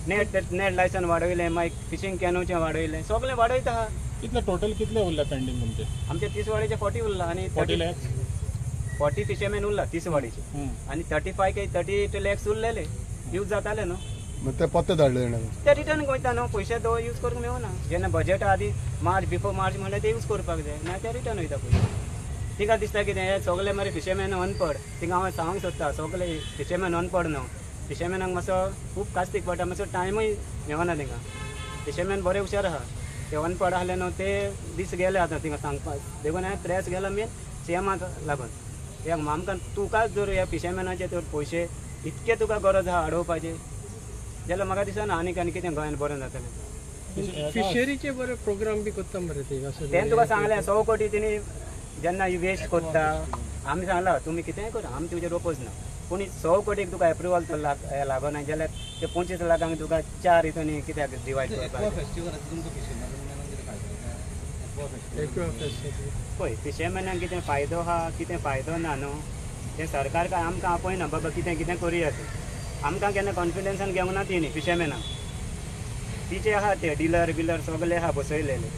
Net licence वाडयलें, मागीर fishing कॅनूचें वाडयलें, सगळें वाडयता आहा. कितले टोटल कितले उरला पेंडिंग तुमचे? आमचे 30 वाडीचे 40 उरला आनी 40 lakhs 40 फिशरमॅन उरला 30 वाडीचे आनी 35 काय 38 लॅक्स उरलेले यूज जाताले न्हू. मग ते पत्ते धाडले ते रिटर्न गोयता न्हू, पयशे तो यूज करूंक मेळना. जेन्ना बजेट आदी मार्च बिफोर मार्च म्हणल्यार ते यूज करपाक जाय, ना ते रिटर्न वयता पयशे. तिका दिसता कितें हे सगळे मरे फिशरमॅन अनपड. तिका हांव सांगूंक सोदता सगळे फिशरमॅन अनपड न्हू. फिशरमॅनाक मातसो खूब कास्तीक पडटा, मातसो टायमूय मेळना तिका. फिशरमॅन बरे हुशार आहा, ते अनपड आहले न्हू, ते दीस गेले आतां तिका सांगपाक. देखून हांवें प्रेस गेला मेन सीएमाक लागून. एक आमकां तुकाच जर ह्या फिशरमॅनाचे तर पयशे इतके तुका गरज आहा अडोवपाचे जाल्यार म्हाका दिसना आनीक कितें गोंयांत बरें जातलें. फिशरीचे बरे प्रोग्राम बी करता मरे ते असं. तें तुका सांगलें 100 कोटी तिणी जेन्ना वेस्ट करता आमी सांगला तुमी कितेंय करा आमी तुजेर रोपोज ना, पूण 100 कोटीक तुका एप्रुवल लागना जाल्यार ते 25 लाखांक तुका 4 हितून कित्याक डिवायड करपाक. पळय फिशरमॅनाक कितें फायदो आहा कितें फायदो ना न्हू, तें सरकार काय आमकां आपयना बाबा कितें कितें करुया तें. आमकां केन्ना कॉन्फिडन्सान घेवंक ना ती फिशरमॅनाक. तिचे आहा ते डिलर बिलर सगळे आहा बसयलेले.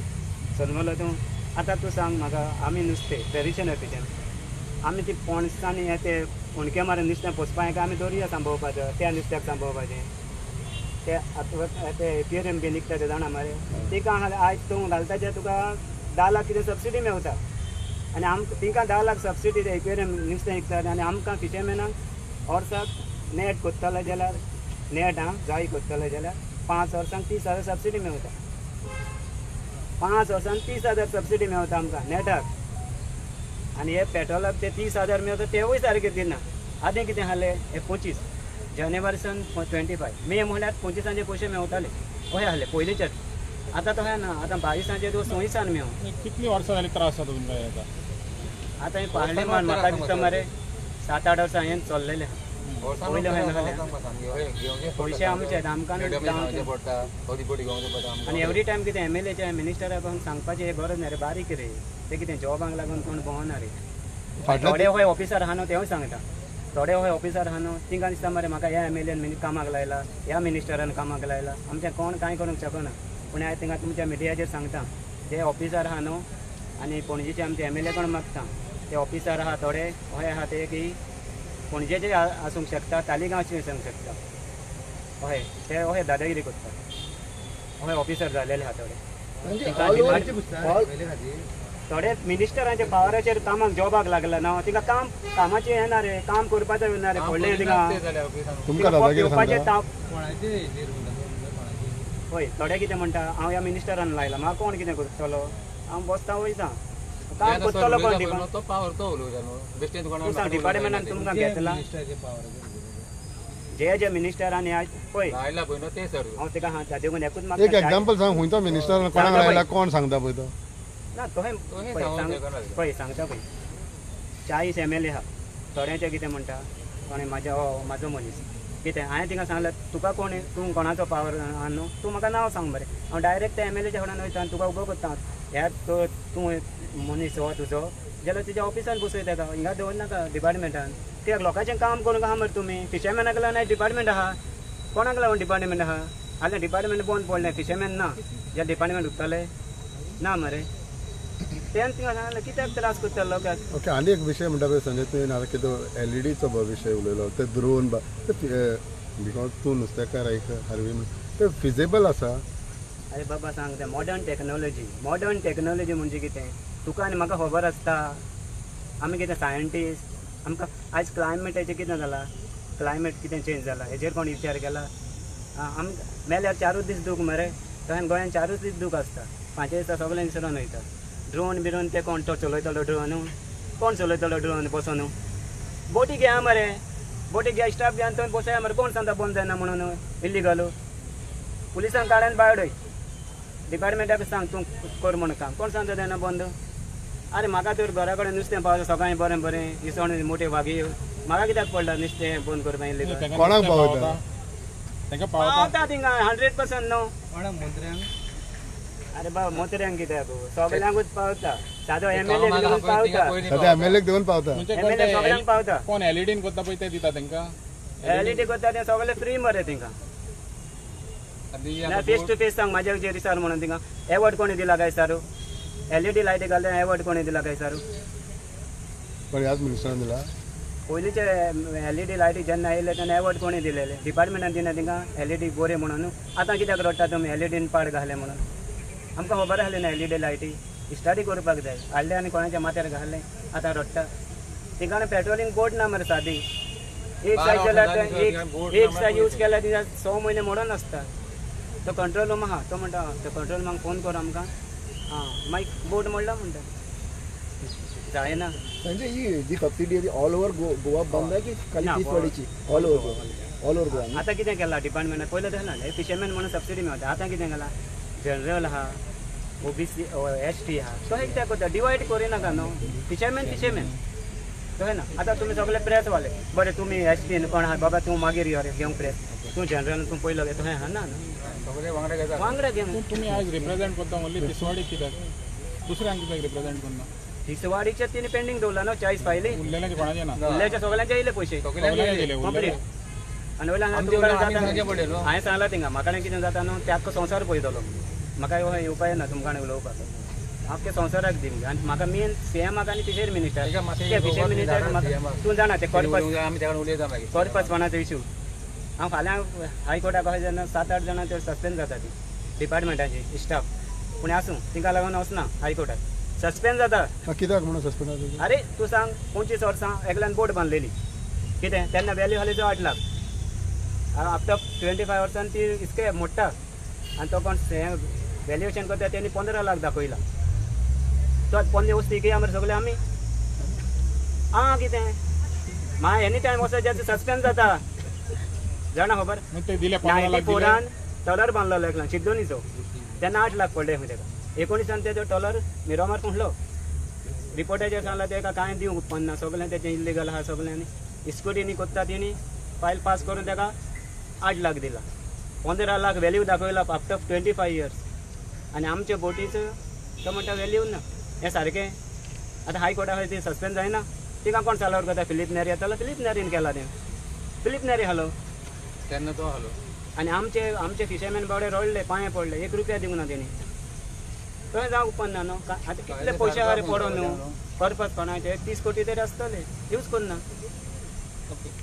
सनमलो तूं आतां तूं सांग म्हाका आमी नुस्तें ट्रेडिशनल फिशर आमी ती पोणसांनी हे ते उणके मारून नुस्तें पोसपाक आमी दोरया सांभोवपाचो, त्या नुस्त्याक सांभोवपाचें. ते आतां ते एक्वेरियम बी निघटा ते जाणा मरे तिका आयज तूं घालता तुका 10 लाख कितें सबसिडी मेळटा आनी आमकां तिका 10 लाख सबसिडी ते एक्वेरियम नुस्तें विकतात आनी आमकां फिशरमॅनाक वर्साक नेट कोत्तले जाल्यार नेट जाय कोत्तले जाल्यार 5 वर्सांक 30,000 सबसिडी मेळटा. 5 वर्सांक 30,000 सबसिडी मेळटा आमकां नेटाक. आनी हे पेट्रोलाक ते 30,000 मेळटा तेवूय सारके दिना. आदें कितें आहलें हे 25 जानेवारीसान 25 मे म्हळ्यार 25 पयशे मेळटाले अशें आहलें पयलींचेच. आतां तशें ना, आतां 22 दिवस 26 मेळो. कितली वर्सां जाली त्रास जाता तुमकां हेका? आतां हे पाळले मान म्हाका दिसता मरे 7-8 वर्सां हें चल्लेलें. पयलीं अशें नासलें. पयशे आमचे आमकां आनी एवरी टायम कितें MLAच्या मिनिस्टराक सांगपाचें हें गरज ना रे, बारीक रे ते कितें जॉबाक लागून कोण भोंवना रे. थोडे खंय ऑफिसर आहा न्हू तेवूय सांगता, थोडे खंय ऑफिसर आहा न्हू तिंका दिसता मरे म्हाका ह्या MLAन कामाक लायला, ह्या मिनिस्टरान कामाक लायला, आमचें कोण कांय करूंक शकना. पूण हांवें तिंगा तुमच्या मिडियाचेर सांगता जे ऑफिसर आहा न्हू आनी पणजेचे आमचे MLA कोण मागता ते ऑफिसर आहा थोडे अशें आहा ते की पणजेचे आसूंक शकता, तालिगांवचे आसूंक शकता. अशें ते अशें दादागिरी करतात. अशें ऑफिसर जालेले आहा थोडे मिनिस्टरांच्या पावराचेर कामाक जॉबाक लागला ना तिका कामाचें येना रे, काम करपाचें येना रे. व्हडलें तिका घेवपाचें ताप. हय थोडे कितें म्हणटा हांव ह्या मिनिस्टरान लायला म्हाका कोण कितें करतलो, हांव बसता वयता काम करतलो कोण तिका डिपार्टमेंटान तुमकां घेतला जे मिनिस्टरांनी आयज पळय हांव तिका हात देखून एकूच म्हाका एक एग्जांपल सांग खंयचो मिनिस्टर कोणाक लायला कोण सांगता पळय तो. ना तोहें पळय सांगता पळय 40 MLA आहा. थोड्यांचे कितें म्हणटा कोणें म्हाजो मनीस कितें हांवें तिका सांगलें तुका कोण तूं कोणाचो पावर आहा न्हू तूं म्हाका नांव सांग बरें. हांव डायरेक्ट त्या MLAच्या फुड्यान वयता आनी तुका उबो करता. ह्या तूं मनीस हो तुजो जाल्यार तुज्या ऑफिसान बसय ताका, हिंगा दवरनाका डिपार्टमेंटान. कित्याक लोकांचें काम करूंक आहा मरे तुमी. फिशरमॅनाक लागून डिपार्टमेंट आहा, कोणाक लागून डिपार्टमेंट आहा? आतां डिपार्टमेंट बंद पडलें, फिशरमॅन ना जे डिपार्टमेंट उरतले ना मरे. तें तिका सांगलें कित्याक त्रास करता लोकांक. ओके आनी एक विशय म्हणटा पळय संजय तुवें हांवें कितें LEDचो विशय उलयलो ते ड्रोन बिकॉज तूं नुस्तेकार एक हारवी ते फिजेबल आसा? अरे बाबा सांग ते मॉडर्न टेक्नॉलॉजी म्हणजे कितें तुका आनी म्हाका खबर आसता. आमी कितें सायंटिस्ट आमकां आयज क्लायमेटाचें कितें जालां, क्लायमेट कितें चेंज जाला हेजेर कोण विचार केला? आमी मेल्यार 4 दीस दूख मरे, तशें गोंयान 4 दीस दूख आसता, 5 दिसा सगळें विसरून वयता. ड्रोन बिरोन ते कोण तो चलयतलो ड्रोन, कोण चलयतलो ड्रोन बसून? बोटी घ्या मरे, बोटी घ्या स्टाफ घ्या थंय बसया मरे. कोण सांगता बंद जायना म्हणून इल्लीगल? पुलिसांक काड्यान भायर डिपार्टमेंटाक सांग तूं कर म्हण काम, कोण सांगता जायना बंद? अरे म्हाका तर घरा कडेन नुस्तें पावता सकाळीं बरें बरें इसवण मोठे वागी म्हाका कित्याक पडला नुस्तें बंद करपा इल्लीगल? कोणाक पावता? पावता थिंगा 100% न्हू. अरे बाबा मोतऱ्यांक कित्याक सगळ्यांकूच पावता. सादो MLA पावता, MLA देऊन पावता, MLA सगळ्यांक पावता. कोण LED करता पळय ते दिता तांकां? LED करता ते सगळे फ्री मरे तिंका. ना फेस टू फेस सांग माझ्या जे रिसार म्हणून तिका एवॉर्ड कोणी दिला काय सारू LED लायट घालता एवॉर्ड कोणी दिला काय सारू पण ह्याच मिनिस्टरान दिला पयलींचे LED लायटी जेन्ना येयले तेन्ना एवॉर्ड कोणी दिलेले डिपार्टमेंटान दिना तिका LED बरे म्हणून आतां कित्याक रडटा तुमी LED पाड घाले म्हणून आमकां खबर आसली ना LED लायटी स्टडी करपाक जाय हाडले आनी कोणाच्या माथ्यार घाले आतां रडटा तिका पेट्रोलिंग बोर्ड ना मरे सादी एक सायज जाल्यार एक सायज यूज केल्यार तिका 6 म्हयने मोडून आसता तो कंट्रोल रूम आहा तो म्हणटा तो कंट्रोल रूमाक फोन कर आमकां हां मागीर बोर्ड मोडला म्हणटा जायना संजय ही जी सबसिडी ऑल ओव्हर गोवा बंद आहे की खाली ना, तीसवाडीची ऑल ओव्हर गोवा आतां कितें केलां डिपार्टमेंटान पयलें तें ना फिशरमॅन म्हणून सबसिडी मेळटा आतां कितें केलां जनरल आहा OBC ST आहा तो एक कित्याक करता डिवायड करिनाका न्हू फिशरमॅन कळ्ळें ना आतां तुमी सगळे प्रेस वाले बरें तुमी ST कोण आहा बाबा तूं मागीर यो रे घेवंक प्रेस तूं जनरल तूं पयलो घेता हें ना वांगडा घेवन तुम्ही आज रिप्रेझेंट करता म्हणली तिसवाडी कित्याक दुसऱ्यांक कित्याक रिप्रेझेंट करना दिसवाडीचे तिने पेंडिंग दवरला न्हू 40 फायली उरलेल्याचे कोणाचे ना उरल्याच्या सगळ्यांचे येयले पयशे सगळ्यांचे दिले कंप्लीट उरलेले आनी वयल्यान हांवें सांगलां तिंगा म्हाका कितें जाता न्हू ते आख्खो संवसार पळयतलो म्हाका येवपा येना तुमकां उलोवपाक आख्खे संवसाराक दी आनी म्हाका मेन CMाक आनी फिशर मिनिस्टर ते फिशर मिनिस्टर म्हाका तूं जाणा ते कॉर्पस कोणाचो इशू हांव फाल्यां हायकोर्टाक अशें जेन्ना 7-8 जाणां ते सस्पेंड जाता ती डिपार्टमेंटाची स्टाफ पूण आसूं तिका लागून वचना हायकोर्टाक सस्पेंड जाता कित्याक म्हणून सस्पेंड जाता अरे तू सांग 25 वर्सां एकल्यान बोट बांदलेली कितें तेन्ना व्हॅल्यू आसली जो 8 लाख आफ्टर 25 वर्सान ती इसके मोडटा आनी तो कोण व्हॅल्युएशन करता तेणी 15 लाख दाखयला तो 15 वस्ती की आमी सगळे आमी कितें मा एनी टायम वचत जें सस्पेंड जाता जाणा खबर मग ते दिले 15 लाख दिले 94 टॉलर बांदलेलो एकल्यान शिड्डोनीचो तेन्ना 8 लाख पडले खंय तेका 19 तेजो टॉलर मिरामार कुंठलो रिपोर्टाचेर सांगला तेका कांय दिवंक उत्पन्न सगळें तेचें इल्लिगल आहा सगळ्यांनी स्कुटीनी कोत्ता तेणी फायल पास करून तेका 8 लाख दिला 15 लाख व्हॅल्यू दाखयला आफ्टर 25 इयर्स आनी आमच्या बोटीचो तो म्हणटा व्हॅल्यू ना हें सारकें आतां हायकोर्टा खंय ती सस्पेंड जायना तिका कोण चालवर करता फिलीप नॅरी येतालो फिलीप नॅरीन केला तें फिलीप नॅरी हालो त्यांना तो हलो आनी आमचे फिशरमॅन बावडे रडले पांये पडले 1 रुपया दिवंक ना तेणी थंय जावंक उपन्ना न्हू आतां कितले पयशे आहा रे पडो न्हू पर्पज कोणाचे 30 कोटी तरी आसतले यूज करना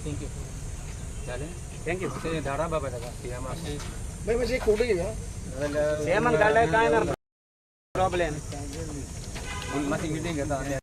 थँक्यू थँक्यू धाडा बाबा ताका भाई म्हणजे एक फोटो घेऊया सेमाक धाडल्यार कांय ना प्रॉब्लेम मातशी मिटींग घेता